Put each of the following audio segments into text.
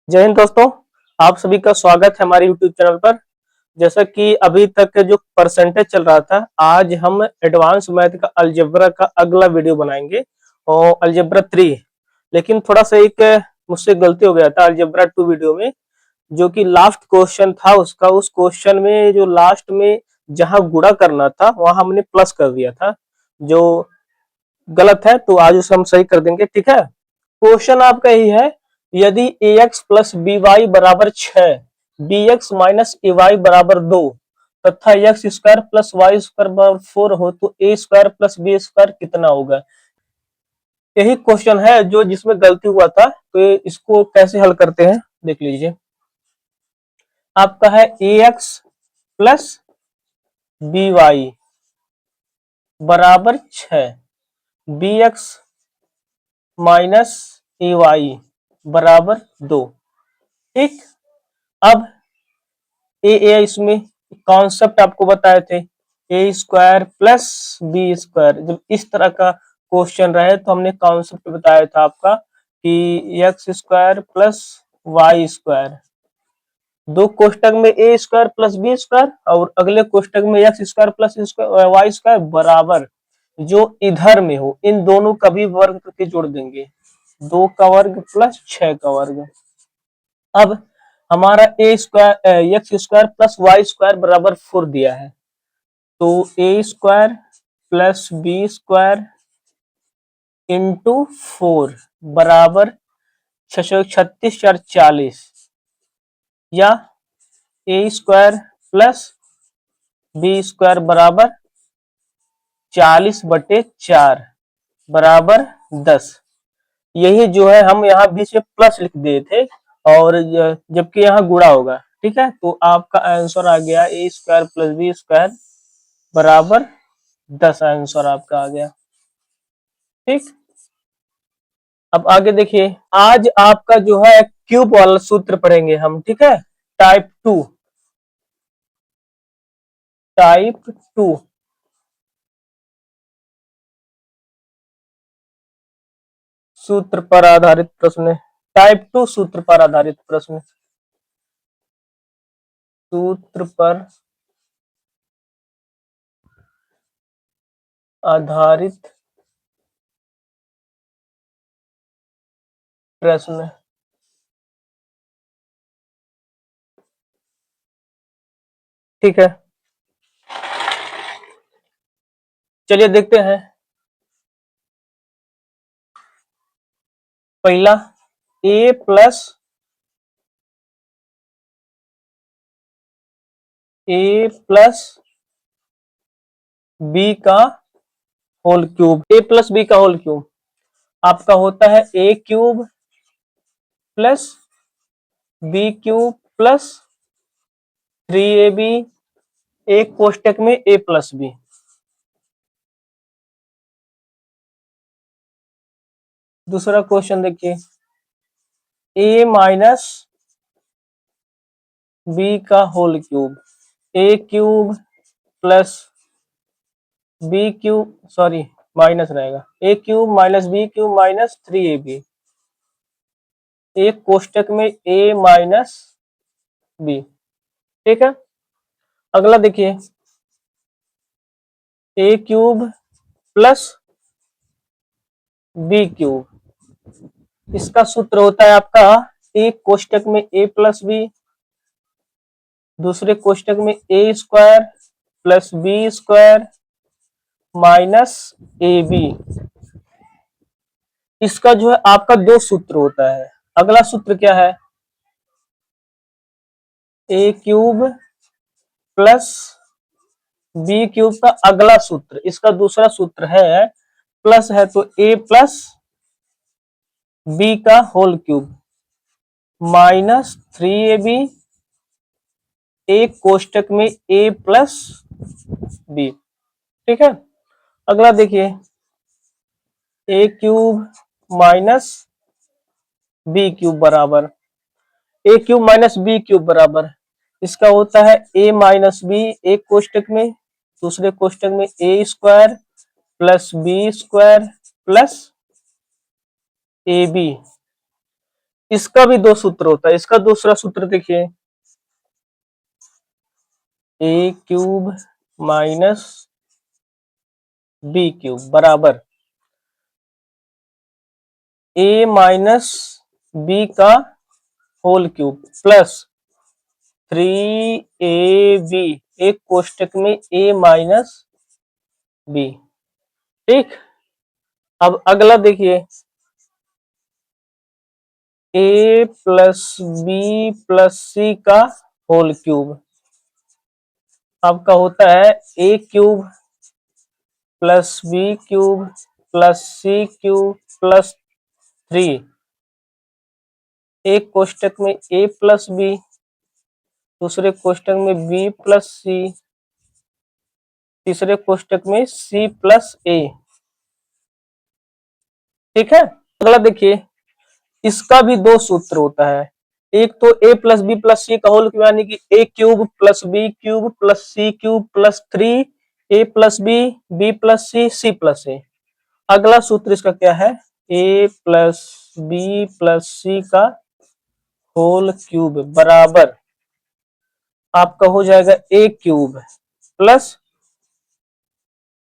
जय हिंद दोस्तों। आप सभी का स्वागत है हमारे YouTube चैनल पर। जैसा कि अभी तक जो परसेंटेज चल रहा था, आज हम एडवांस मैथ का अलजेब्रा का अगला वीडियो बनाएंगे और अलजेब्रा 3। लेकिन थोड़ा सा एक मुझसे गलती हो गया था अलजेब्रा 2 वीडियो में। जो कि लास्ट क्वेश्चन था उसका, उस क्वेश्चन में जो लास्ट में जहां गुणा करना था वहां हमने प्लस कर दिया था, जो गलत है। तो आज उसे हम सही कर देंगे, ठीक है। क्वेश्चन आपका यही है, यदि ax प्लस बी वाई बराबर 6, B X minus A Y बराबर 2 तथा X square plus Y square बराबर 4 हो तो ए स्क्वायर प्लस बी स्क्वायर कितना होगा। यही क्वेश्चन है जो जिसमें गलती हुआ था। तो इसको कैसे हल करते हैं देख लीजिए। आपका है ax प्लस बी वाई बराबर 6, B X minus A Y बराबर 2। ठीक। अब ए इसमें कॉन्सेप्ट आपको बताए थे, ए स्क्वायर प्लस बी स्क्वायर। जब इस तरह का क्वेश्चन रहे तो हमने कॉन्सेप्ट बताया था आपका कि X square plus Y square, दो कोष्टक में ए स्क्वायर प्लस बी स्क्वायर और अगले कोष्टक में X square plus Y square बराबर जो इधर में हो, इन दोनों का भी वर्ग करके जोड़ देंगे, 2 का वर्ग प्लस 6 का वर्ग। अब हमारा a square x square plus Y square बराबर 4 दिया है, तो ए square plus B square into 4 बराबर 636 4 40, या a square plus B square बराबर 40/4 बराबर 10। यही जो है हम यहाँ बीच में प्लस लिख दिए थे, और जबकि यहाँ गुणा होगा। ठीक है, तो आपका आंसर आ गया ए स्क्वायर प्लस बी स्क्वायर बराबर 10। आंसर आपका आ गया। ठीक। अब आगे देखिए, आज आपका जो है क्यूब वाला सूत्र पढ़ेंगे हम। ठीक है, टाइप 2। टाइप 2 सूत्र पर आधारित प्रश्न। टाइप 2 सूत्र पर आधारित प्रश्न। सूत्र पर आधारित प्रश्न। ठीक है, चलिए देखते हैं। पहला, ए प्लस बी का whole cube. A plus b का होल क्यूब आपका होता है a cube plus B cube plus 3ab, एक कोष्टक में ए प्लस बी। दूसरा क्वेश्चन देखिए, ए माइनस बी का whole cube, a cube plus B cube, sorry minus रहेगा, a cube minus B cube minus 3ab, एक कोष्टक में ए माइनस बी। ठीक है, अगला देखिए, a cube plus B cube, इसका सूत्र होता है आपका एक कोष्टक में ए प्लस बी, दूसरे कोष्टक में ए square plus B square minus a b. इसका जो है आपका दो सूत्र होता है। अगला सूत्र क्या है, a cube plus B cube का अगला सूत्र, इसका दूसरा सूत्र है, प्लस है तो ए प्लस बी का होल क्यूब माइनस 3ab, एक कोष्टक में ए प्लस बी। ठीक है, अगला देखिए, a cube minus B cube बराबर, ए क्यूब माइनस बी क्यूब बराबर, इसका होता है ए माइनस बी, एक कोष्टक में, दूसरे कोष्टक में ए square plus B square plus ए बी। इसका भी दो सूत्र होता है। इसका दूसरा सूत्र देखिए, a cube minus B cube बराबर ए माइनस बी का होल क्यूब प्लस 3ab एक कोष्टक में a माइनस बी। ठीक, अब अगला देखिए, a प्लस बी प्लस सी का होल क्यूब आपका होता है a cube plus B cube plus C cube plus 3, एक कोष्टक में a प्लस बी, दूसरे कोष्टक में b प्लस सी, तीसरे कोष्टक में c प्लस a। ठीक है, अगला देखिए, इसका भी दो सूत्र होता है। एक तो a प्लस बी प्लस सी का होल क्यूब यानी कि a cube plus B cube plus C cube plus 3 a plus B B plus C C plus a। अगला सूत्र इसका क्या है, a प्लस बी प्लस सी का होल क्यूब बराबर आपका हो जाएगा a cube plus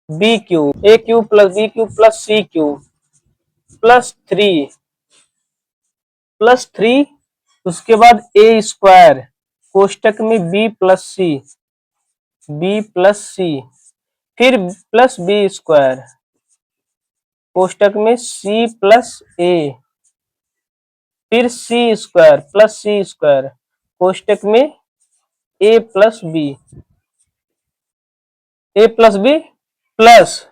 B cube, a cube plus B cube plus C cube plus three, उसके बाद ए स्क्वायर कोष्टक में बी प्लस सी फिर प्लस बी स्क्वायर कोष्टक में सी प्लस ए फिर सी स्क्वायर प्लस सी स्क्वायर कोष्टक में a plus B plus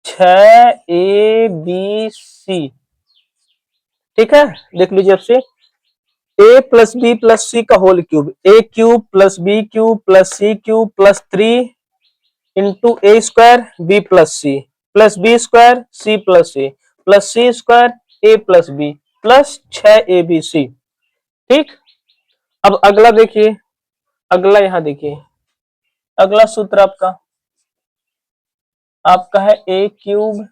6ab/c। ठीक है, देख लीजिए आपसे, a प्लस बी प्लस सी का whole cube a cube plus B cube plus C cube plus 3 into A square B plus B square C plus A plus C square A plus B plus 6ab/c। ठीक, अब अगला देखिए, अगला यहां देखिए, अगला सूत्र आपका है a cube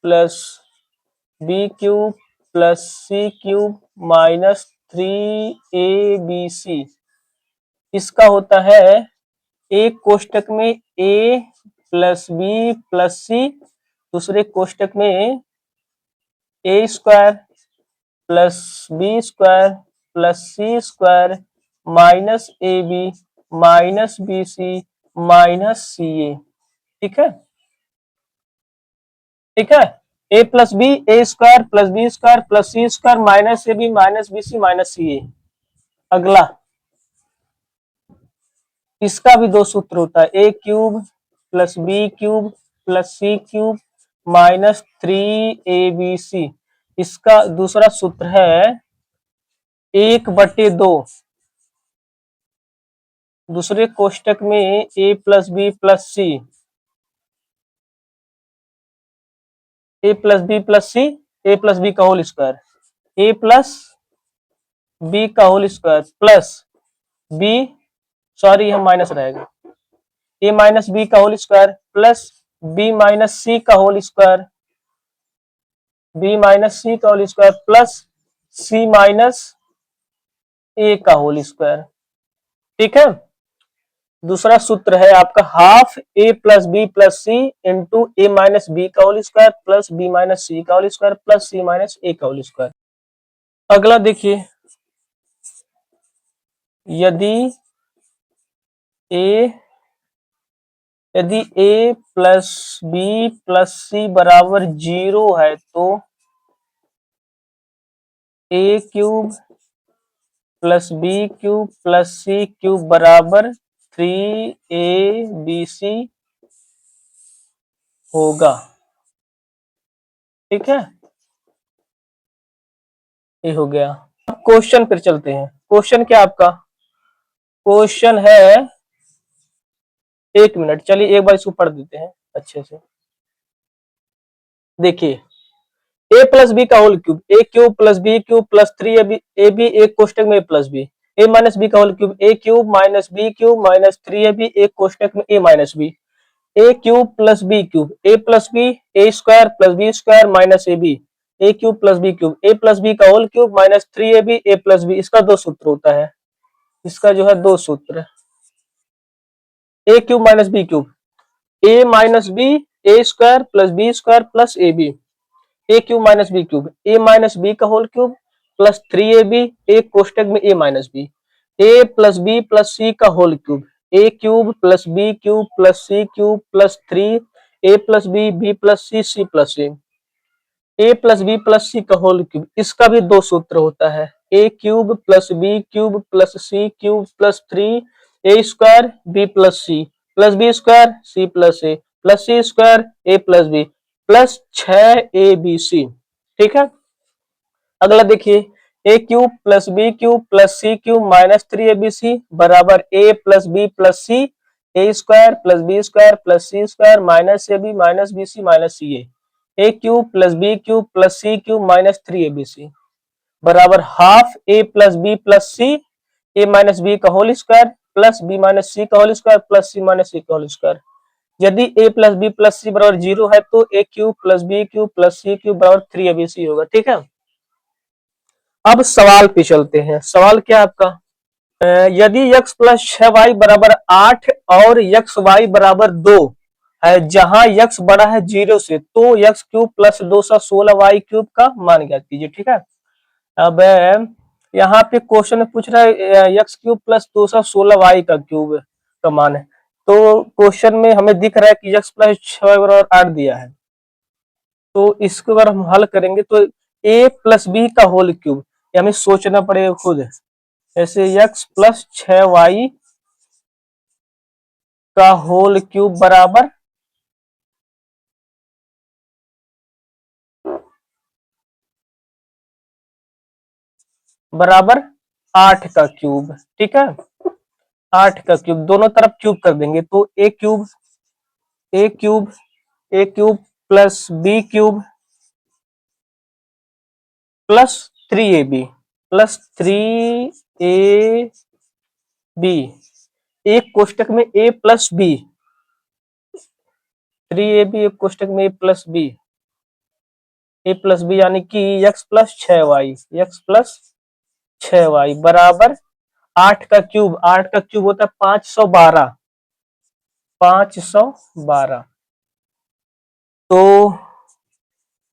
plus B cube plus C cube minus 3ab/c। इसका होता है एक कोष्टक में a plus B plus c, दूसरे कोष्टक में a square plus B square plus C square minus a b minus b c minus c a. ठीक है, ठीक है, a plus B a square plus B square plus C square minus a b minus b c minus c a. अगला इसका भी दो सूत्र होता है, a cube plus B cube plus C cube minus 3ab/c। इसका दूसरा सूत्र है 1/2, दूसरे कोष्टक में a plus B plus c a plus B plus c a plus b का होल स्क्वायर ए प्लस बी का whole square plus b, sorry यह माइनस रहेगा, ए माइनस बी का whole square plus b minus c का whole square plus c minus a का whole square. ठीक है, दूसरा सूत्र है आपका half a plus B plus c into a minus B का whole square plus b minus c का whole square plus c minus a का होल स्क्वायर। अगला देखिए, यदि a plus B plus c बराबर 0 है तो a cube plus B cube plus C cube बराबर 3ab/c होगा। ठीक है, ये हो गया। अब क्वेश्चन पर चलते हैं। क्वेश्चन क्या आपका, क्वेश्चन है, एक मिनट चलिए एक बार इसको पढ़ देते हैं अच्छे से। देखिए, ए प्लस बी का whole cube a cube plus B cube plus 3ab a b एक कोष्टक में प्लस बी ए माइनस बी का whole cube a cube minus B cube minus 3ab एक कोष्टक में a minus B a cube plus B cube a plus B a square plus B square minus a b a cube plus B cube, a plus b का whole cube minus 3ab ए plus B, इसका दो सूत्र होता है, इसका जो है दो सूत्र, a cube minus B cube, a minus B a square plus B square plus A b, a cube minus B cube, a minus B का होल क्यूब प्लस 3ab, ए कोष्टक में a minus B, a plus B plus सी का whole cube, a cube plus B cube plus C cube plus 3 a plus B B plus C C plus A plus B plus सी का whole cube, इसका भी दो सूत्र होता है, a cube plus B cube plus C cube plus 3 a square b square C plus C square A plus B plus 6abc। ठीक है, अगला देखिए, a cube plus B cube plus C cube minus 3abc बराबर a plus B plus c a square plus B square plus C square minus a b minus b c minus c a cube plus B cube plus C cube minus 3abc बराबर half a plus c a minus B का whole square plus b minus c का whole square plus c minus c का whole square. यदि a plus B plus c बराबर 0 है तो a cube plus B cube plus C cube बराबर 3abc होगा। ठीक है, अब सवाल पे चलते हैं। सवाल क्या है आपका, यदि x प्लस 6y बराबर 8 और एक्स वाई बराबर 2 है, जहां x बड़ा है 0 से, तो x cube plus 216y cube का मान ज्ञात कीजिए। ठीक है, अब यहाँ पे क्वेश्चन में पूछ रहा है x क्यूब प्लस 216y का क्यूब का मान है, तो क्वेश्चन में हमें दिख रहा है कि x प्लस 6y बराबर 8 दिया है, तो इसको अगर हम हल करेंगे तो a प्लस बी का होल क्यूब, हमें सोचना पड़ेगा खुद, ऐसे x प्लस 6y का होल क्यूब बराबर बराबर 8 का क्यूब। ठीक है, 8 का क्यूब दोनों तरफ क्यूब कर देंगे तो a cube plus B cube plus 3ab plus 3ab, एक कोष्टक में a प्लस बी, 3ab एक कोष्टक में a प्लस बी यानी कि x प्लस 6y बराबर 8 का क्यूब, 8 का क्यूब होता है 512, तो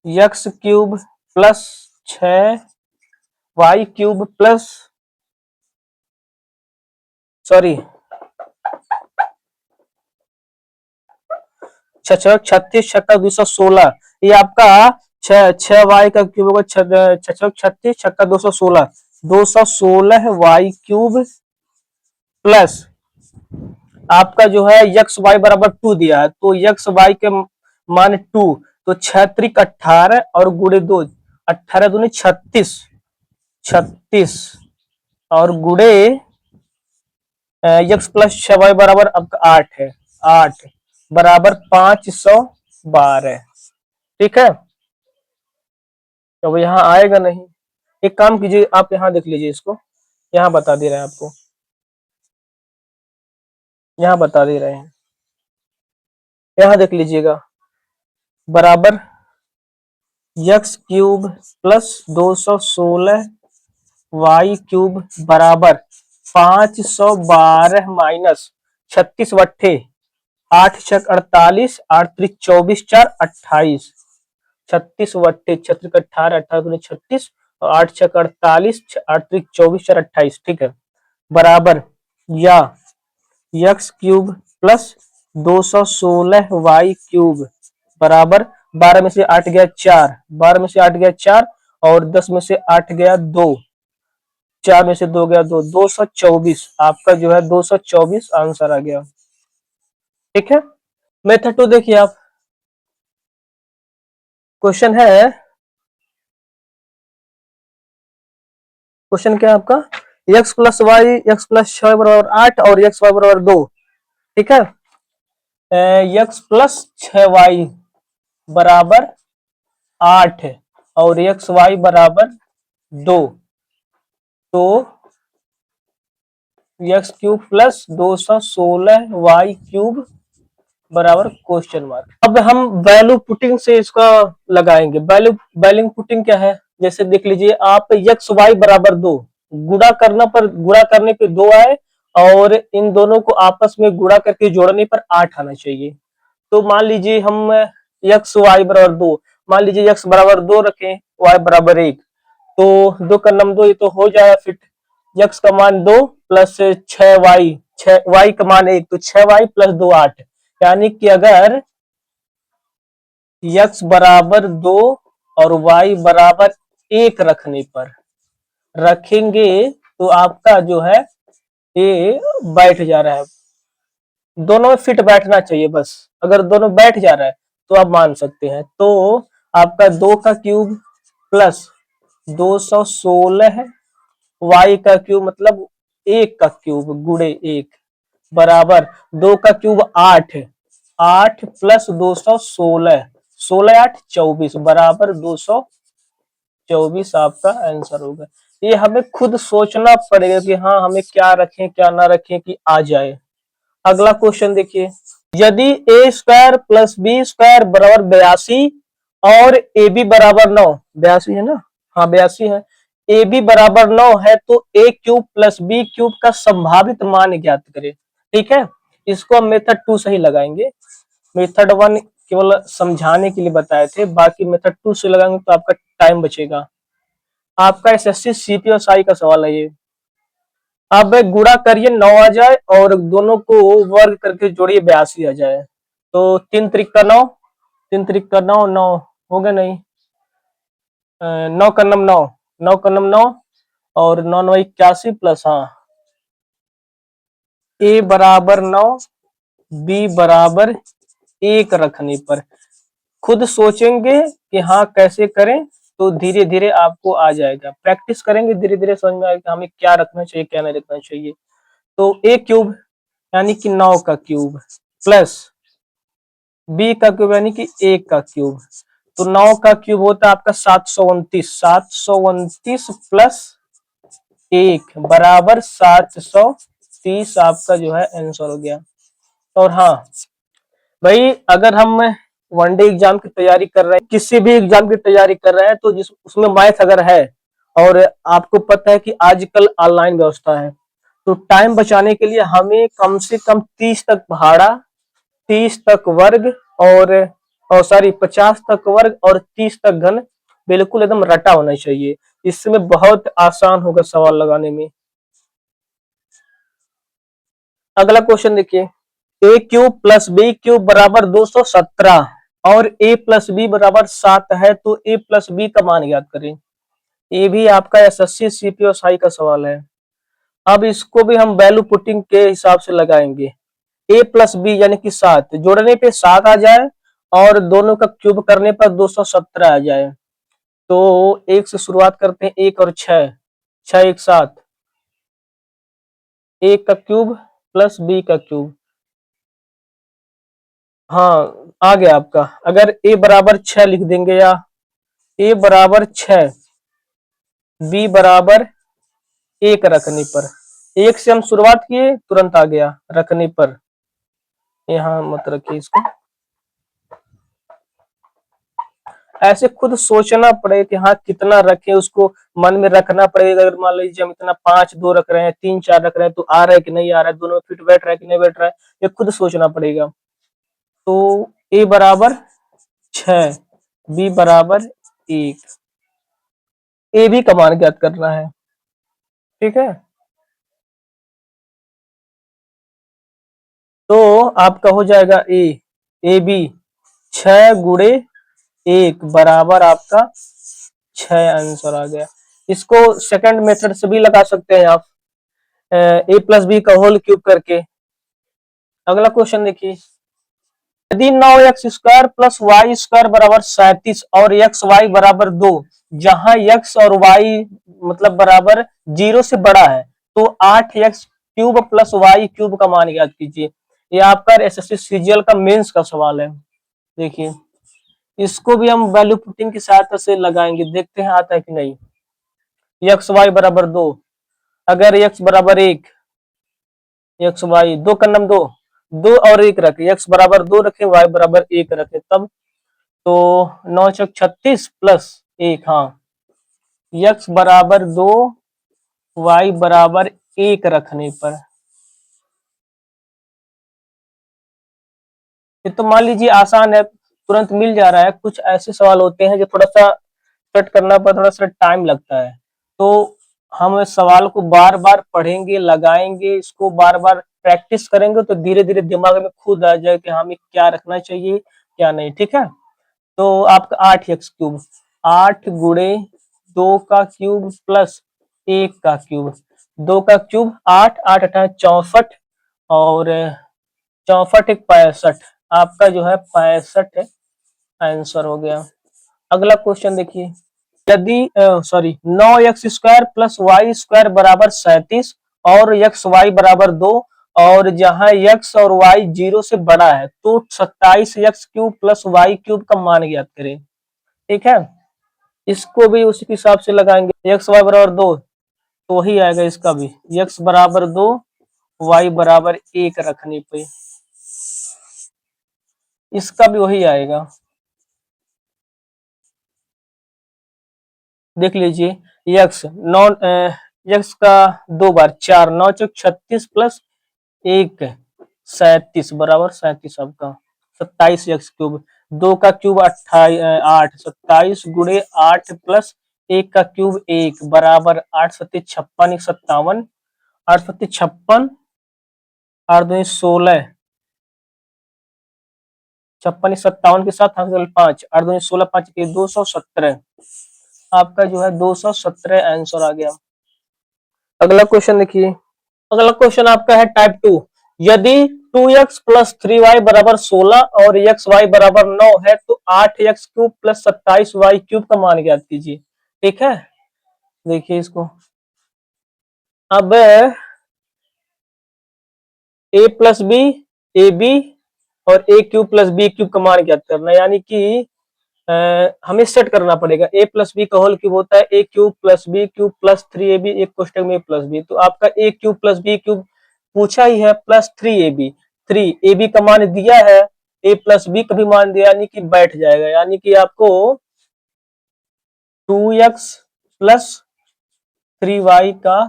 x cube plus 6y cube plus sorry 36 छक्का 216, ये आपका 6y का क्यूब होगा 36 छक्का 216 y क्यूब प्लस आपका जो है एक्स वाई बराबर 2 दिया है, तो एक्स वाई के मान 2, तो 6 त्रिक 18 और गुणे 2, 18 दूनी 36 और गुणे एक्स प्लस 6y बराबर आपका 8 है, 8 बराबर 512। ठीक है, तो यहाँ आएगा नहीं, एक काम कीजिए आप यहाँ देख लीजिए, इसको यहाँ बता दे रहे हैं आपको, यहाँ बता दे रहे हैं, यहाँ देख लीजिएगा, बराबर X cube plus 216 Y cube बराबर 512 माइनस 36 वट्ठे 8 छक 48 8 त्रिक 24 4 28, 36 वट्ठे 36 18 18 दूनी 36 और 8 छक 48 8 त्रिक 24 4 28। ठीक है, बराबर या X cube plus 216 Y cube बराबर 12 में से 8 गया 4, 12 में से 8 गया 4 और 10 में से 8 गया 2, 4 में से 2 गया 2, 224 आपका जो है 224 आंसर आ गया। ठीक है, मेथड 2 देखिए आप, क्वेश्चन है, क्वेश्चन क्या है आपका, x plus Y X plus 6 बराबर 8 और एक्स वाई बराबर 2। ठीक है, x प्लस 6y बराबर 8 और एक्स वाई बराबर 2, तो X cube plus 216 Y cube बराबर क्वेश्चन मार्क। अब हम वैल्यू पुटिंग से इसका लगाएंगे। वैल्यू पुटिंग क्या है, जैसे देख लीजिए आप x y बराबर 2 गुणा करने पे 2 आए और इन दोनों को आपस में गुणा करके जोड़ने पर 8 आना चाहिए। तो मान लीजिए हम x y बराबर 2, मान लीजिए x बराबर 2 रखें, y बराबर 1, तो 2 का नम 2, ये तो हो जाएगा फिट। x का मान 2 प्लस 6y, 6y का मान 1, तो 6y प्लस 2 8। यानी कि अगर x बराबर 2 और y बराबर 1 रखेंगे तो आपका जो है ये बैठ जा रहा है, दोनों में फिट बैठना चाहिए बस। अगर दोनों बैठ जा रहा है तो आप मान सकते हैं। तो आपका 2 का क्यूब प्लस 216 है, y का क्यूब मतलब 1 का क्यूब गुणे 1 बराबर 2 का क्यूब 8 है, 8 प्लस 216, 16 8 24 बराबर 224 आपका आंसर होगा। ये हमें खुद सोचना पड़ेगा कि हाँ हमें क्या रखें क्या ना रखें कि आ जाए। अगला क्वेश्चन देखिए, यदि ए स्क्वायर प्लस बी स्क्वायर बराबर 82 और ए बी बराबर 9, 82 है ना, हाँ 82 है, ए बी बराबर 9 है तो a cube plus B cube का संभावित मान ज्ञात करें। ठीक है, इसको हम मेथड 2 से ही लगाएंगे। मेथड 1 केवल समझाने के लिए बताए थे, बाकी मेथड 2 से लगाएंगे तो आपका टाइम बचेगा। आपका एसएससी सीपीएसआई का सवाल है ये। अब गुणा करिए 9 आ जाए और दोनों को वर्ग करके जोड़िए 82 आ जाए। तो 3 त्रिक का 9, 3 त्रिक का 9, 9 हो गया नहीं, 9 का नम 9, 9 का नम 9 और 9 9 81 प्लस, हाँ ए बराबर 9 बी बराबर 1 रखने पर खुद सोचेंगे कि हाँ कैसे करें, तो धीरे धीरे आपको आ जाएगा। प्रैक्टिस करेंगे धीरे धीरे समझ में आएगा हमें क्या रखना चाहिए क्या नहीं रखना चाहिए। तो ए क्यूब यानी कि 9 का क्यूब प्लस बी का क्यूब यानी कि 1 का क्यूब, तो 9 का क्यूब होता है आपका 729, 729 प्लस 1 बराबर 730 आपका जो है आंसर हो गया। और हाँ भाई, अगर हम वनडे एग्जाम की तैयारी कर रहे हैं, किसी भी एग्जाम की तैयारी कर रहे हैं, तो जिस उसमें मैथ अगर है और आपको पता है कि आजकल ऑनलाइन व्यवस्था है, तो टाइम बचाने के लिए हमें कम से कम 30 तक पहाड़ा, 30 तक वर्ग और सॉरी 50 तक वर्ग और 30 तक घन बिल्कुल एकदम रटा होना चाहिए। इसमें बहुत आसान होगा सवाल लगाने में। अगला क्वेश्चन देखिए, a cube plus B cube बराबर 217 और ए प्लस बी बराबर 7 है तो ए प्लस बी का मान ज्ञात करें। ये भी आपका एसएससी सीपीएसआई का सवाल है। अब इसको भी हम वैल्यू पुटिंग के हिसाब से लगाएंगे। ए प्लस बी यानी कि 7 जोड़ने पे 7 आ जाए और दोनों का क्यूब करने पर 217 आ जाए। तो 1 से शुरुआत करते हैं, 1 और 6, 6 1 7, 1 का क्यूब प्लस बी का क्यूब, हाँ आ गया आपका। अगर ए बराबर 6 लिख देंगे या ए बराबर 6 बी बराबर 1 रखने पर, 1 से हम शुरुआत किए तुरंत आ गया रखने पर, यहाँ मत रखिए इसको, ऐसे खुद सोचना पड़ेगा कि हाँ कितना रखें, उसको मन में रखना पड़ेगा। अगर मान लीजिए हम इतना 5 2 रख रहे हैं, 3 4 रख रहे हैं, तो आ रहा है कि नहीं आ रहा है, दोनों में फिट बैठ रहा है कि नहीं बैठ रहा है, ये खुद सोचना पड़ेगा। तो ए बराबर 6 बी बराबर 1, ए बी का मान ज्ञात करना है। ठीक है, तो आपका हो जाएगा ए बी 6 गुणे 1 बराबर आपका 6 आंसर आ गया। इसको सेकंड मेथड से भी लगा सकते हैं आप, ए प्लस बी का होल क्यूब करके। अगला क्वेश्चन देखिए, यदि 9x square plus Y square बराबर 37 और एक्स वाई बराबर 2, जहां x और y मतलब बराबर 0 से बड़ा है, तो 8x cube plus Y cube का मान ज्ञात कीजिए। ये आपका एसएससी सीजीएल का मेंस का सवाल है। देखिए इसको भी हम वैल्यू पुटिंग की सहायता से लगाएंगे, देखते हैं आता है कि नहीं। एक्स वाई बराबर 2, अगर एक्स बराबर 1, एक्स वाई 2 का नम 2, 2 और 1 रखे, x बराबर 2 रखे, y बराबर 1 रखे, तब तो 9 चौक 36 प्लस 1, हाँ x बराबर 2 y बराबर 1 रखने पर, ये तो मान लीजिए आसान है, तुरंत मिल जा रहा है। कुछ ऐसे सवाल होते हैं जो थोड़ा सा कट करना पर थोड़ा सा टाइम लगता है, तो हम सवाल को बार बार पढ़ेंगे, लगाएंगे, इसको बार बार प्रैक्टिस करेंगे तो धीरे धीरे दिमाग में खुद आ जाए कि हमें क्या रखना चाहिए क्या नहीं। ठीक है, तो आपका 8x³ 8 गुणे 2 का क्यूब प्लस 1 का क्यूब, 2 का क्यूब 8, 8 8 64 और 64 एक 65, आपका जो है 65 आंसर हो गया। अगला क्वेश्चन देखिए, यदि sorry 9x² plus Y square बराबर 37 और एक्स वाई बराबर 2 और जहां x और y 0 से बड़ा है तो 27x³ प्लस वाई क्यूब का मान ज्ञात करें। ठीक है, इसको भी उसी के हिसाब से लगाएंगे, एक्स वाई बराबर 2 तो वही आएगा, इसका भी x बराबर 2 y बराबर 1 रखने पे इसका भी वही आएगा। देख लीजिए, यक्स नौ यक्स का 2 बार 4, 9 चौक 36 प्लस 1 37 बराबर 37, आपका 27x³, 2 का क्यूब 8, 27 गुणे 8 प्लस 1 का क्यूब 1 बराबर 8 सत्ते 56, 57, 8 सत्ते 56, 8 दूनी 16, 56 57 के साथ 5, 8 दूनी 16, 5 के 217, आपका जो है 217 आंसर आ गया। अगला क्वेश्चन देखिए, अगला क्वेश्चन आपका है टाइप 2, यदि 2x प्लस 3y बराबर 16 और एक्स वाई बराबर 9 है तो 8x³ प्लस 27y³ का मान ज्ञात कीजिए। ठीक है, देखिए इसको, अब a plus B, A B और a³ प्लस b³ का मान ज्ञात करना, यानी कि हमें सेट करना पड़ेगा। a प्लस बी का होल क्यूब होता है a³ plus b³ plus 3ab, एक कोष्टक में प्लस b, तो आपका a³ प्लस b³ पूछा ही है प्लस 3ab, 3ab का मान दिया है, a प्लस बी का भी मान दिया, यानी कि बैठ जाएगा, यानी कि आपको 2x प्लस 3y का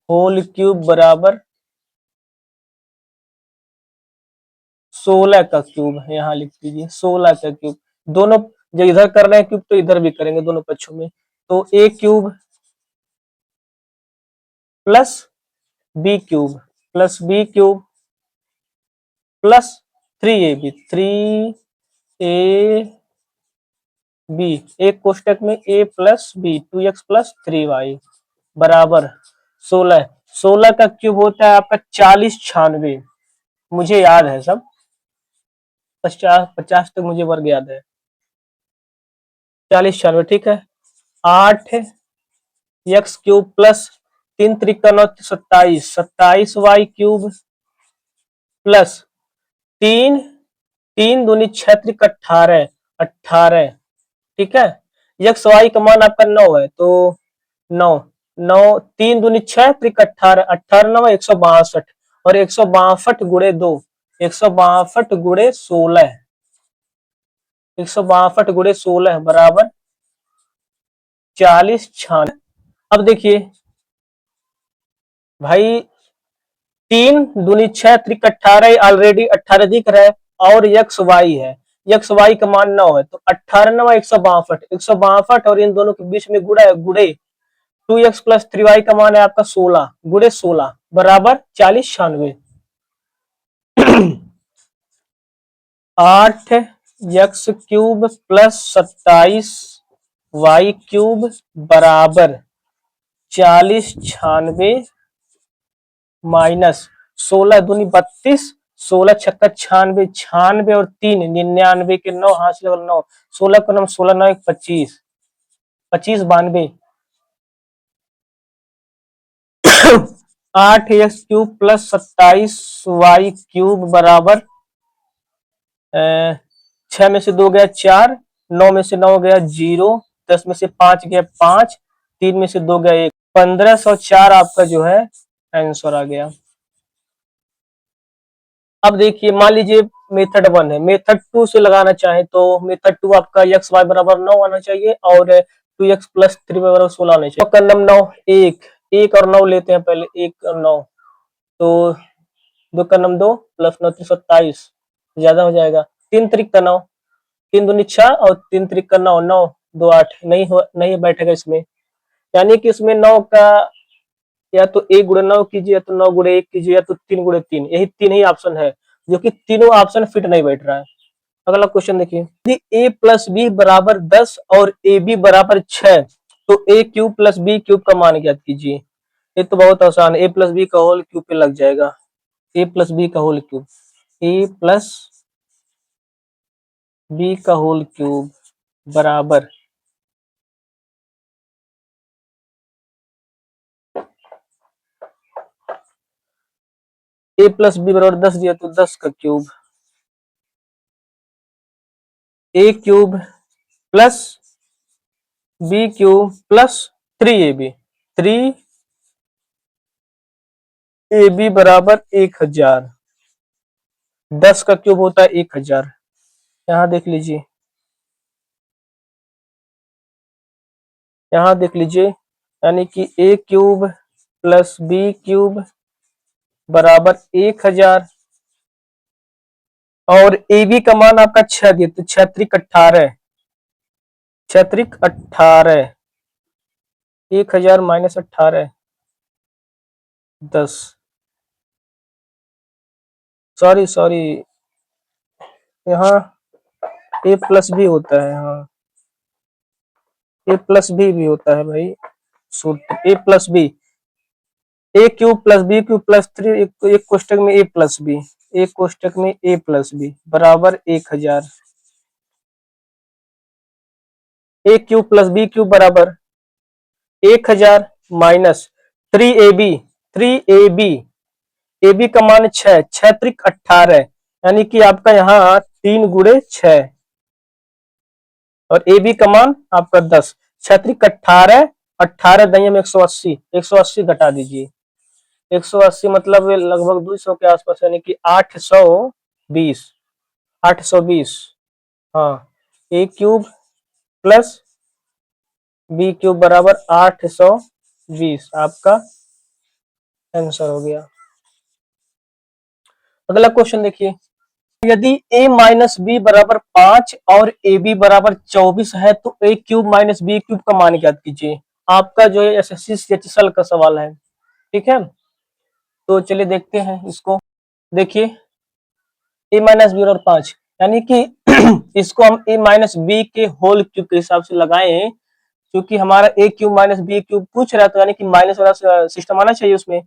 होल क्यूब बराबर 16 का क्यूब, यहाँ लिख दीजिए 16 का क्यूब। दोनों जो इधर कर रहे हैं क्यूब तो इधर भी करेंगे दोनों पक्षों में, तो a³ plus b³ plus b³ plus 3ab, 3ab एक कोष्टक में a plus b, 2x plus 3y बराबर 16, 16 का क्यूब होता है आपका 40 96, मुझे याद है सब, 50 तक मुझे वर्ग याद है, 40 96। ठीक है, 8x³ plus 3 Trika 9 27, 27y³ plus 3 3 दूनी 6 त्रिक 18, 18। ठीक है, एक्स वाई का मान आपका 9 है तो 9, 9 3 दूनी 6 त्रिक 18, 18 9 162 और 162 गुणे 2, 162 गुणे 16, 162 गुणे 16 बराबर 40 96। अब देखिए भाई, 3 दूनी 6 त्रिक 18 ऑलरेडी 18 दिख रहा है और एक्स वाई है, एक्स वाई का मान 9 है तो 18 9 162, 162 और इन दोनों के बीच में गुड़ा है, गुड़े 2x प्लस 3y का मान है आपका 16 गुड़े 16 बराबर 40 96। 8x³ प्लस 27y³ बराबर 40 96 माइनस 16 दूनी 32, 16 छक्का 96, 96 और 3 99 के 9 हाथ से 9, 16 को 9 16 9 25, 25 92। 8x³ प्लस 27y³ बराबर 6 में से 2 गया 4, 9 में से 9 गया 0, 10 में से 5 गया 5, 3 में से 2 गया 1, 1504 आपका जो है आंसर आ गया। अब देखिए मान लीजिए मेथड 1 है, मेथड 2 से लगाना चाहे तो मेथड 2 आपका एक्स वाई बराबर 9 आना चाहिए और 2x प्लस 3 बराबर 16 आना चाहिए। तो कलम 9 एक एक और 9 लेते हैं पहले, 1 और 9, तो 2 का नम 2 प्लस 9 27, ज्यादा हो जाएगा। 3 त्रिक का 9, 3 दूनी 6 और 3 त्रिक का 9, 9 2 8, नहीं बैठेगा इसमें। यानी कि इसमें 9 का या तो 1 गुणे 9 कीजिए, या तो 9 गुणे 1 कीजिए, या तो 3 गुणे 3, यही तीन ही ऑप्शन है, जो कि तीनों ऑप्शन फिट नहीं बैठ रहा है। अगला क्वेश्चन देखिए, यदि a प्लस बी बराबर 10 और ए बी बराबर 6, तो a cube plus B cube का मान ज्ञात कीजिए। ये तो बहुत आसान है, ए प्लस बी का होल क्यूब पे लग जाएगा। ए प्लस बी का whole cube, a plus b का होल क्यूब बराबर ए प्लस बी बराबर 10 दिया तो 10 का cube, a cube plus B cube plus 3ab, 3ab बराबर 1000। 10 का क्यूब होता है 1000। यहाँ देख लीजिए, यहाँ देख लीजिए, यानी कि ए क्यूब प्लस बी क्यूब बराबर 1000 और ए बी का मान आपका 6 दिया, तो 6 त्रिक 18, 6 त्रिक 18, 1000 माइनस 18 10, सॉरी सॉरी, यहाँ ए प्लस बी होता है, हाँ ए प्लस बी भी होता है भाई, सूत्र a plus B, a cube plus B cube plus 3, एक कोष्टक में ए प्लस बी, एक कोष्टक में ए प्लस बी बराबर 1000। ए क्यूब प्लस बी क्यूब बराबर 1000 minus 3ab, 3ab, a b का मान 6, 6 त्रिक 18, यानी कि आपका यहाँ 3 गुणे 6 और ए बी का मान आपका 10, 6 त्रिक 18, 18 दही में 180, 180 घटा दीजिए, 180 मतलब लगभग 200 के आसपास, यानी कि 820, 820, हाँ ए क्यूब प्लस बी क्यूब बराबर 820 आपका आंसर हो गया। अगला क्वेश्चन देखिए, यदि a माइनस बी बराबर 5 और ए बी बराबर 24 है, तो a cube minus B cube का मान ज्ञात कीजिए। आपका जो है एसएससी सीएचएसएल का सवाल है, ठीक है। तो चलिए देखते हैं इसको। देखिए ए माइनस बी बराबर 5, यानी कि इसको हम ए माइनस बी के होल क्यूब के हिसाब से लगाएं, क्योंकि हमारा ए क्यूब माइनस बी क्यूब पूछ रहा था, यानी कि माइनस वाला सिस्टम आना चाहिए उसमें।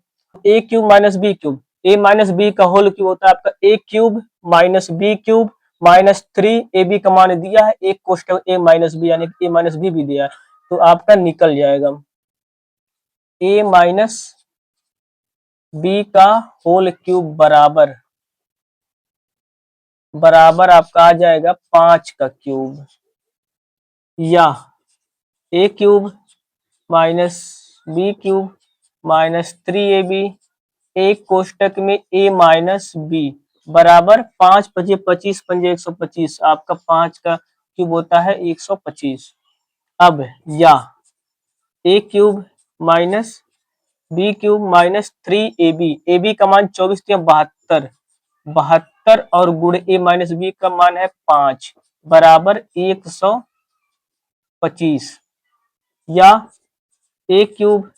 A cube minus B cube, a minus B का होल क्यूब होता है आपका a cube minus B cube minus 3, a b का मान दिया है, एक कोष्टक ए माइनस बी, यानी ए माइनस बी भी दिया है, तो आपका निकल जाएगा ए माइनस बी का होल क्यूब बराबर आपका आ जाएगा 5 का क्यूब, या a cube minus B cube minus 3ab, एक कोष्टक में ए माइनस बी बराबर 5 पचे 25 पंजे 125, आपका 5 का क्यूब होता है 125। अब या a cube minus B cube minus 3ab, a b का मान 24 या 72, 72 और गुण ए माइनस बी का मान है 5 बराबर 125, या a cube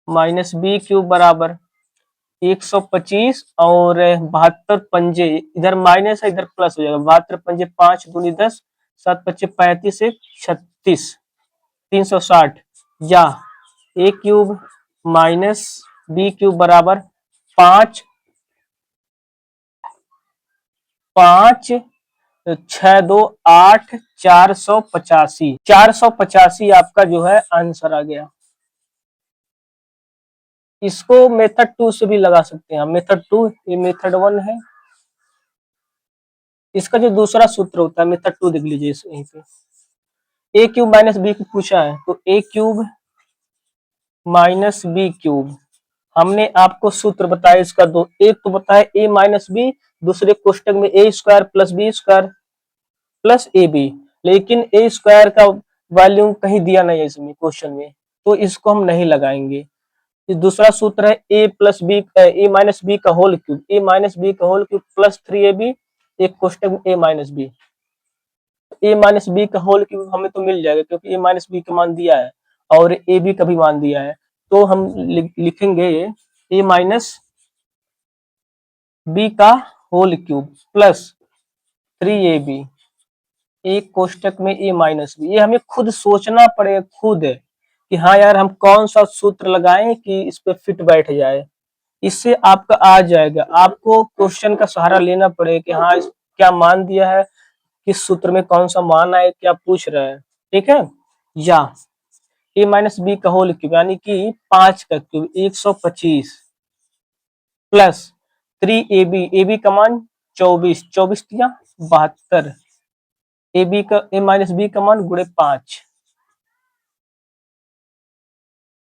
minus B cube बराबर 125 और 72 पंजे, इधर माइनस है इधर प्लस हो जाएगा, 72 पंजे 5 दूनी 10, 7 पच्चे 35 से 36, 360, या a cube minus B cube बराबर 5 5 6 2 8 485, 485 आपका जो है आंसर आ गया। इसको मेथड 2 से भी लगा सकते हैं, मेथड 2, ये मेथड 1 है। इसका जो दूसरा सूत्र होता है मेथड 2 देख लीजिए यहीं पे, ए क्यूब माइनस बी क्यूब पूछा है, तो a cube minus B cube, हमने आपको सूत्र बताया इसका दो, एक तो बताया ए माइनस बी, दूसरे कोष्टक में ए square plus B square plus ए बी, लेकिन ए स्क्वायर का वैल्यू कहीं दिया नहीं है इसमें क्वेश्चन में, तो इसको हम नहीं लगाएंगे। दूसरा सूत्र है a plus B A minus B का whole cube, a minus B का होल क्यूब प्लस 3ab, एक कोष्टक में a minus B, A minus B का होल क्यूब हमें तो मिल जाएगा क्योंकि ए माइनस बी का मान दिया है और ए बी का भी मान दिया है, तो हम लिखेंगे ए माइनस बी का होल क्यूब प्लस 3ab, एक कोष्टक में ए माइनस बी। ये हमें खुद सोचना पड़ेगा खुद कि हाँ यार हम कौन सा सूत्र लगाएं कि इस पे फिट बैठ जाए, इससे आपका आ जाएगा। आपको क्वेश्चन का सहारा लेना पड़ेगा कि हाँ क्या मान दिया है, किस सूत्र में कौन सा मान है, क्या पूछ रहा है, ठीक है। या ए माइनस बी का होल क्यूब यानी कि 5 का cube 125 plus 3ab, a b का मान 24, 24 या 72, ए बी का ए माइनस बी का मान गुणे 5,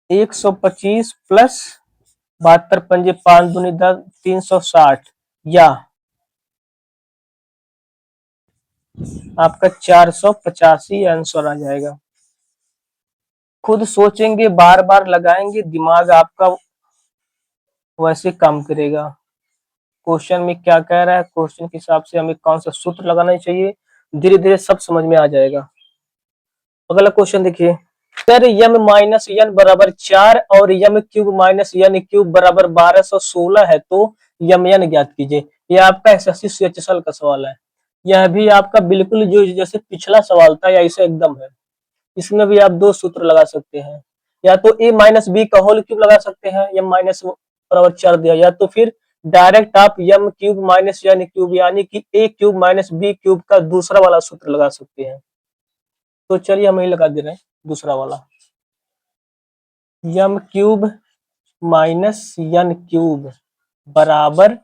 125 प्लस 72 पंजे 5 दूनी 10, 360 या आपका 485 आंसर आ जाएगा। खुद सोचेंगे, बार बार लगाएंगे, दिमाग आपका वैसे काम करेगा। क्वेश्चन में क्या कह रहा है, क्वेश्चन के हिसाब से हमें कौन सा सूत्र लगाना चाहिए, धीरे धीरे सब समझ में आ जाएगा। अगला क्वेश्चन देखिए, सर यम माइनस एन बराबर 4 और यम क्यूब माइनस एन क्यूब बराबर 1216 है, तो यम एन ज्ञात कीजिए। यह आपका एसएससी सीएचएसएल का सवाल है। यह भी आपका बिल्कुल जो जैसे पिछला सवाल था या ऐसे एकदम है। इसमें भी आप दो सूत्र लगा सकते हैं, या तो ए माइनस बी का होल क्यूब लगा सकते हैं, यम माइनस बराबर 4 दिया, या तो फिर डायरेक्ट आप यम क्यूब माइनस एन क्यूब यानी कि ए क्यूब माइनस बी क्यूब का दूसरा वाला सूत्र लगा सकते हैं। तो चलिए हम यही लगा दे रहे हैं दूसरा वाला, M cube minus N cube बराबर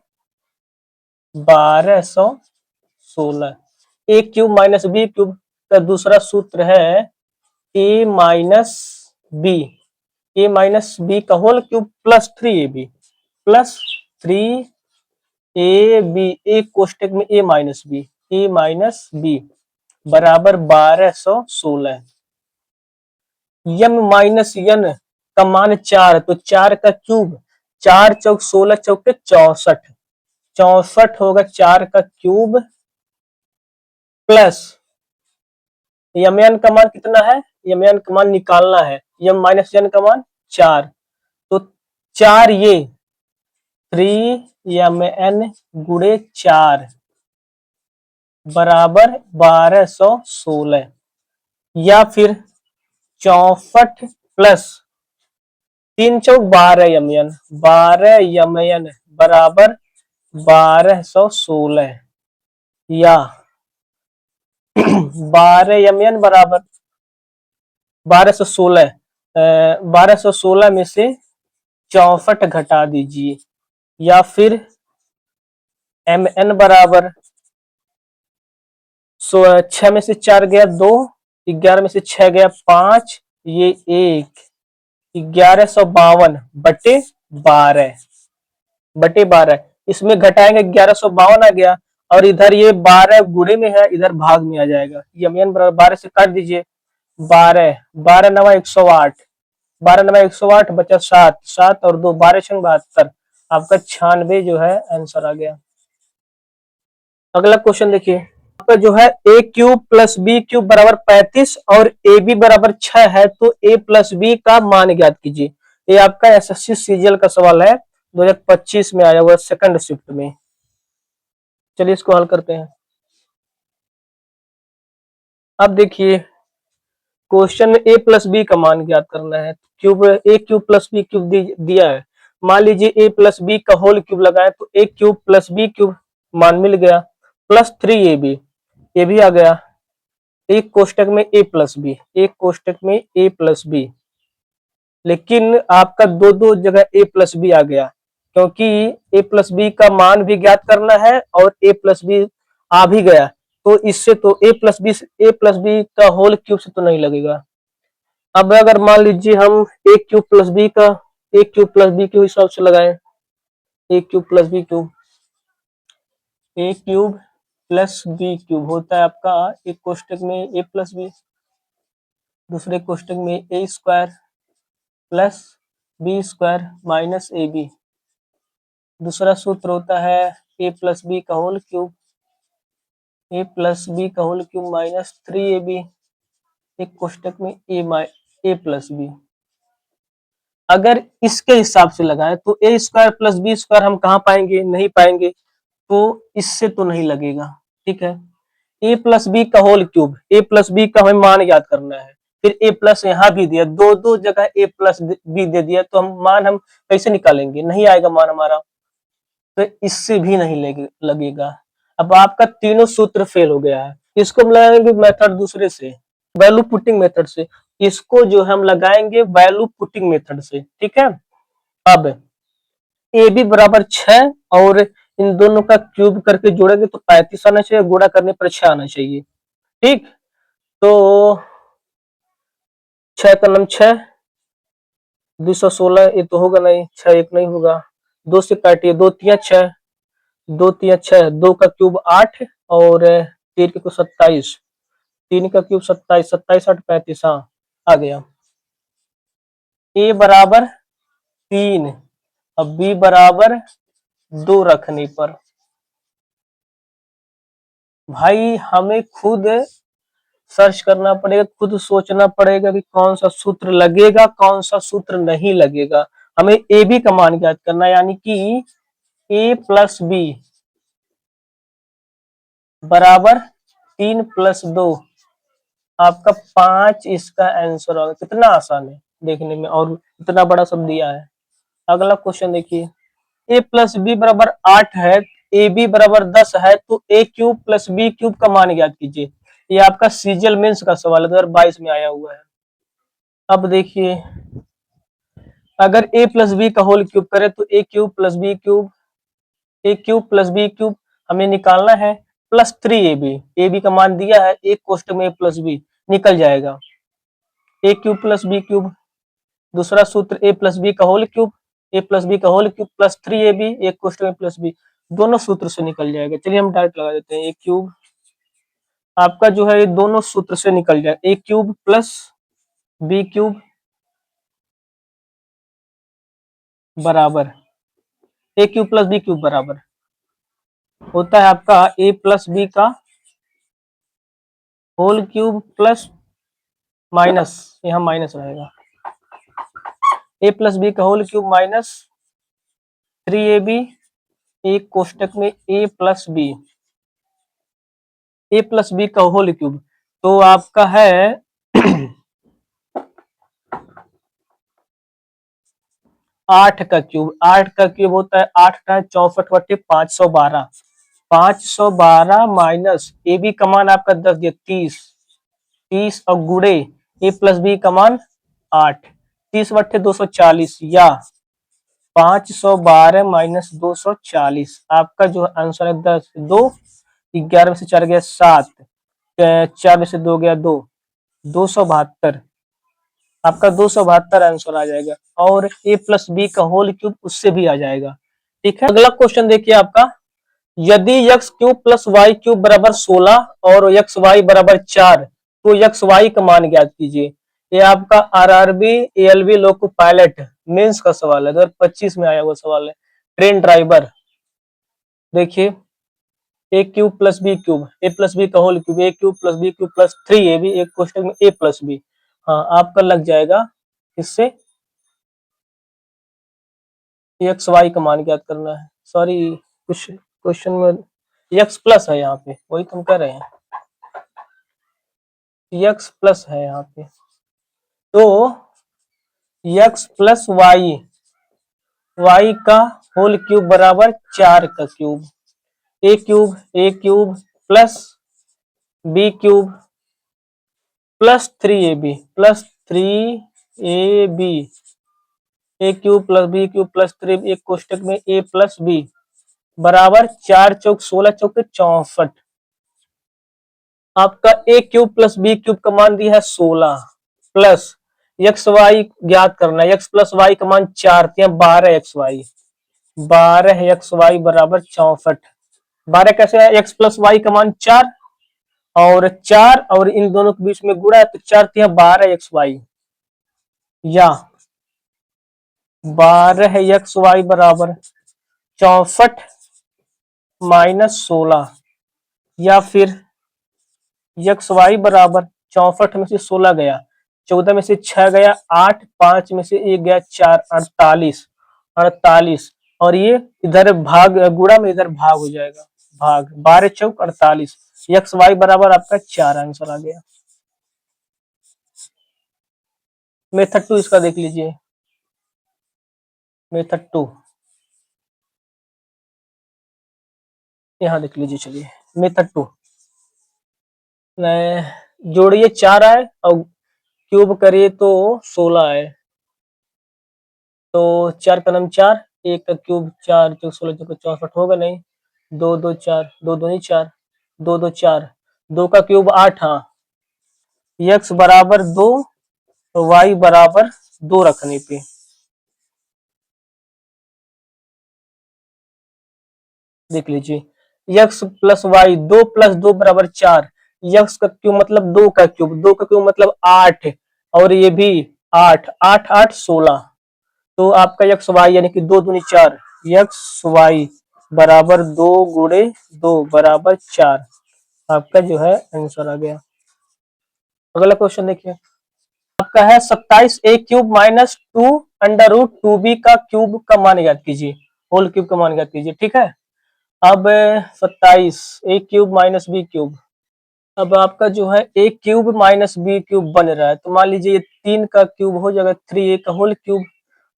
1216, A cube minus B cube का दूसरा सूत्र है A minus B, A minus B का whole cube plus 3ab plus 3ab, एक कोष्टक में ए माइनस बी बराबर 1216। यम माइनस यन का मान 4, तो 4 का क्यूब, 4 चौक 16 चौके 64, 64 होगा 4 का क्यूब प्लस यम एन का मान कितना है, यम एन का मान निकालना है, यम माइनस एन का मान 4, तो 4 ये 3mn गुणे 4 बराबर 1216, या फिर 64 प्लस 3 चौक 12mn, 12mn बराबर 1216, या 12mn बराबर 1216, 1216 में से 64 घटा दीजिए, या फिर mn बराबर 6 में से 4 गया 2, 11 में से 6 गया 5, ये 1, 1152 बटे 12, इसमें घटाएंगे 1152 आ गया, और इधर ये 12 गुणे में है, इधर भाग में आ जाएगा, यमन बराबर 12 से काट दीजिए, 12, 12 नवा 108, 12 नवा 108 बचा 7, 7 और 2 12 छंग 72, आपका 96 जो है आंसर आ गया। अगला क्वेश्चन देखिए, आपका जो है a cube plus B cube बराबर 35 और ए बी बराबर 6 है, तो ए प्लस बी का मान ज्ञात कीजिए। ये आपका एसएससी सीजीएल का सवाल है, 2025 में आया हुआ सेकंड शिफ्ट में। चलिए इसको हल करते हैं। अब देखिए क्वेश्चन में ए प्लस बी का मान ज्ञात करना है, cube a cube plus B cube दिया है, मान लीजिए ए प्लस बी का होल क्यूब लगाए, तो a cube plus B cube मान मिल गया प्लस 3ab, ये भी आ गया, एक कोष्टक में ए प्लस बी, एक कोष्टक में ए प्लस बी, लेकिन आपका दो दो जगह ए प्लस बी आ गया, क्योंकि ए प्लस बी का मान भी ज्ञात करना है और ए प्लस बी आ भी गया, तो इससे तो ए प्लस बी का होल क्यूब से तो नहीं लगेगा। अब अगर मान लीजिए हम ए क्यूब प्लस बी का ए क्यूब प्लस बी के हिसाब से लगाएं, ए cube plus B cube, a cube plus B cube होता है आपका एक कोष्टक में ए प्लस बी, दूसरे कोष्टक में ए square plus B square minus a b. दूसरा सूत्र होता है ए प्लस बी का whole cube, a plus b का होल क्यूब माइनस 3ab, एक कोष्टक में ए प्लस बी। अगर इसके हिसाब से लगाएं तो ए स्क्वायर प्लस बी स्क्वायर हम कहाँ पाएंगे, नहीं पाएंगे, तो इससे तो नहीं लगेगा। ठीक है, ए प्लस बी का whole cube, a plus b का हमें मान याद करना है, फिर ए प्लस यहाँ भी दिया, दो दो जगह ए प्लस बी दे दिया, तो हम मान हम कैसे निकालेंगे, नहीं आएगा मान हमारा, तो इससे भी नहीं लगेगा। अब आपका तीनों सूत्र फेल हो गया है। इसको हम लगाएंगे मेथड दूसरे से, वैल्यू पुटिंग मेथड से। इसको जो हम लगाएंगे वैल्यू पुटिंग मेथड से। ठीक है, अब ए बी बराबर 6 और इन दोनों का क्यूब करके जोड़ेंगे तो 35 आना चाहिए, गुणा करने पर 6 आना चाहिए। ठीक, तो 6 का नाम 6, 216 ये तो होगा नहीं, 6 एक नहीं होगा, 2 से काटिए, 2 तिया 6, 2 तिया 6, 2 का क्यूब 8 और 3 के क्यूब 27, 3 का क्यूब 27, 27 8 35, हाँ आ गया। ए बराबर 3, अब बी बराबर 2 रखने पर भाई हमें खुद सर्च करना पड़ेगा, खुद सोचना पड़ेगा कि कौन सा सूत्र लगेगा कौन सा सूत्र नहीं लगेगा। हमें ए बी का मान ज्ञात करना है, यानी कि ए प्लस बी बराबर 3 प्लस 2, आपका 5 इसका आंसर होगा। कितना आसान है देखने में, और इतना बड़ा सब दिया है। अगला क्वेश्चन देखिए, ए प्लस बी बराबर 8 है, ए बी बराबर 10 है, तो a cube plus B cube का मान ज्ञात कीजिए। ये आपका सीजीएल मेंस का सवाल है, 2022 में आया हुआ है। अब देखिए, अगर ए प्लस बी का होल क्यूब करें तो a cube plus B cube, a cube plus B cube हमें निकालना है, प्लस 3ab, ए बी का मान दिया है, एक कोष्टक में ए प्लस बी निकल जाएगा, ए क्यूब प्लस बी क्यूब। दूसरा सूत्र ए प्लस बी का whole cube, a plus b का होल क्यूब प्लस 3ab, एक कोष्टक में प्लस बी, दोनों सूत्र से निकल जाएगा। चलिए हम डायरेक्ट लगा देते हैं, ए क्यूब आपका जो है ये दोनों सूत्र से निकल जाए, ए क्यूब प्लस बी क्यूब बराबर ए क्यूब प्लस बी क्यूब बराबर होता है आपका ए प्लस बी का होल क्यूब प्लस माइनस, यहाँ माइनस रहेगा, ए प्लस बी का होल क्यूब माइनस 3ab, एक कोष्टक में a plus B, a plus b का होल क्यूब, तो आपका है 8 का क्यूब, 8 का क्यूब होता है 8 का 64 बटे 512, 512 माइनस ए बी का मान आपका 10 दिया 30, 30 और गुड़े ए प्लस बी का मान 8, 30 बटे 240 या 512 माइनस 240, आपका जो आंसर है 10, 2 11 में से 4 गया 7, 4 में से 2 गया 2, 272, आपका 272 आंसर आ जाएगा, और ए प्लस बी का होल क्यूब उससे भी आ जाएगा। ठीक है, अगला क्वेश्चन देखिए आपका, यदि X cube plus Y cube बराबर 16 और एक्स वाई बराबर 4, तो एक्स वाई का मान ज्ञात कीजिए। ये आपका आरआरबी एएलबी लोको पायलट मेंस का सवाल है, 2025 में आया हुआ सवाल है, ट्रेन ड्राइवर। देखिए, a cube plus B cube, a plus b का whole cube, a cube plus B cube plus 3ab, एक क्वेश्चन में ए प्लस बी, हाँ आपका लग जाएगा इससे एक्स वाई का मान ज्ञात करना है। सॉरी, कुछ क्वेश्चन में एक्स प्लस है, यहाँ पे वही तुम कर रहे हैं, एक्स प्लस है यहाँ पे, तो एक्स प्लस वाई, वाई का होल क्यूब बराबर 4 का cube, a cube plus B cube plus 3ab plus 3ab, a cube plus B cube plus 3, एक कोष्टक में ए प्लस बी बराबर 4 चौक 16 चौक 64, आपका a cube plus B cube का मान दिया है 16 प्लस एक्स वाई ज्ञात करना है, एक्स प्लस वाई का मान 4 12 एक्स वाई, 12 एक्स वाई बराबर 64, 12 कैसे है, x प्लस वाई का मान 4, और 4 और इन दोनों के बीच में गुणा है तो 4 तिया 12 एक्स वाई, या 12 एक्स वाई बराबर 64 माइनस 16, या फिर एक्स वाई बराबर 64 में से 16 गया, 14 में से 6 गया 8, 5 में से 1 गया 4, 48, 48, और ये इधर भाग गुणा में इधर भाग हो जाएगा, भाग 12 चौक 48, एक्स वाई बराबर आपका 4 आंसर आ गया। मेथड 2 इसका देख लीजिए, मेथड 2 यहाँ देख लीजिए। चलिए मेथड 2 जोड़िए 4 आए और क्यूब करिए तो 16 आए, तो 4 का नाम 4, 1 का क्यूब 4 चौक 16 चौक 64 होगा नहीं, 2 2 4, 2 दूनी 4, 2 2 4, 2 का क्यूब 8, हाँ, x बराबर 2 y बराबर 2 रखने पे देख लीजिए, x प्लस वाई 2 प्लस 2 बराबर 4, x का क्यूब मतलब 2 का क्यूब, 2 का क्यूब मतलब 8, और ये भी 8, 8 8 16, तो आपका एक्स वाई यानी कि 2 दूनी 4, एक्स वाई बराबर 2 गुणे 2 बराबर 4, आपका जो है आंसर आ गया। अगला क्वेश्चन देखिए, आपका है 27 a cube minus 2 under root 2b का क्यूब का मान ज्ञात कीजिए, होल क्यूब का मान ज्ञात कीजिए, ठीक है। अब 27 a cube minus B cube, अब आपका जो है a cube minus B cube बन रहा है, तो मान लीजिए ये 3 का क्यूब हो जाएगा 3a का होल क्यूब।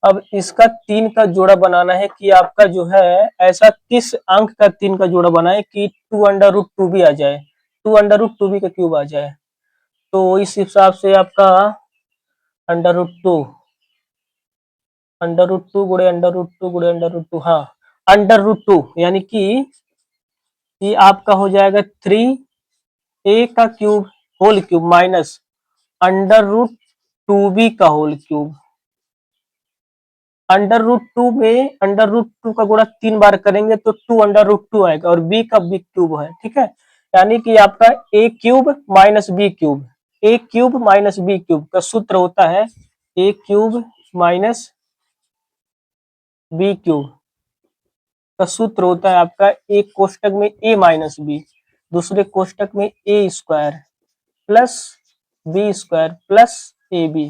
अब इसका 3 का जोड़ा बनाना है कि आपका जो है ऐसा किस अंक का 3 का जोड़ा बनाए कि 2 अंडर रूट 2b आ जाए, 2 अंडर रूट 2b का क्यूब आ जाए, तो इस हिसाब से आपका अंडर रूट 2, अंडर रूट 2 गुणे अंडर रूट 2 गुणे अंडर रूट 2, हाँ, अंडर रूट 2 यानी कि ये आपका हो जाएगा 3a का cube whole cube minus under root 2b का होल क्यूब। अंडर रूट 2 में अंडर रूट 2 का गुणा 3 बार करेंगे तो 2 अंडर रूट 2 आएगा, और b का b क्यूब है, ठीक है। यानी कि आपका a cube minus B cube, a cube minus B cube का सूत्र होता है a cube minus B cube का सूत्र होता है आपका एक कोष्टक में a माइनस बी, दूसरे कोष्टक में a square plus B square plus A B,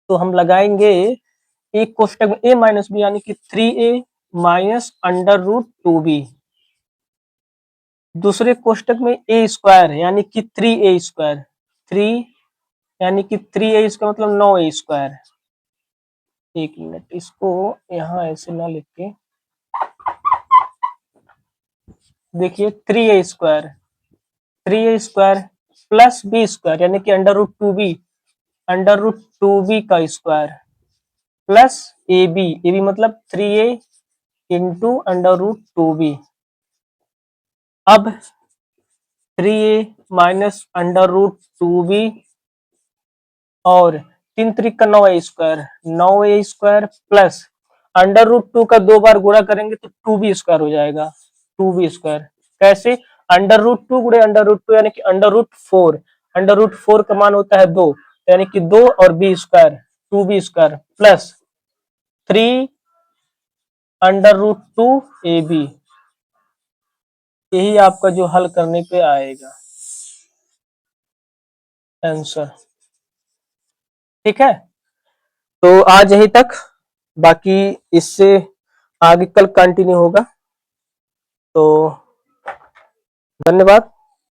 तो हम लगाएंगे एक कोष्टक में a माइनस बी यानी कि 3a minus under root 2b, दूसरे कोष्टक में a स्क्वायर यानी कि 3a स्क्वायर, 3 यानी कि 3a इसका मतलब 9a स्क्वायर। एक मिनट, इसको यहाँ ऐसे ना लिख के देखिए, 3a square, 3a square plus B square यानी कि under root 2b, under root 2b का स्क्वायर प्लस ए बी मतलब 3a into under root 2b। अब 3a minus under root 2b और 3 त्रिक का 9a square, 9a square plus under root 2 का 2 बार गुणा करेंगे तो 2b स्क्वायर हो जाएगा, 2b स्क्वायर कैसे, अंडर रूट 2 गुणे अंडर रूट 2 यानी कि अंडर रूट 4, अंडर रूट 4 का मान होता है 2, यानी कि 2 और b square 2b square plus 3 under root 2 A B, यही आपका जो हल करने पे आएगा आंसर, ठीक है। तो आज यहीं तक, बाकी इससे आगे कल कंटिन्यू होगा, तो धन्यवाद।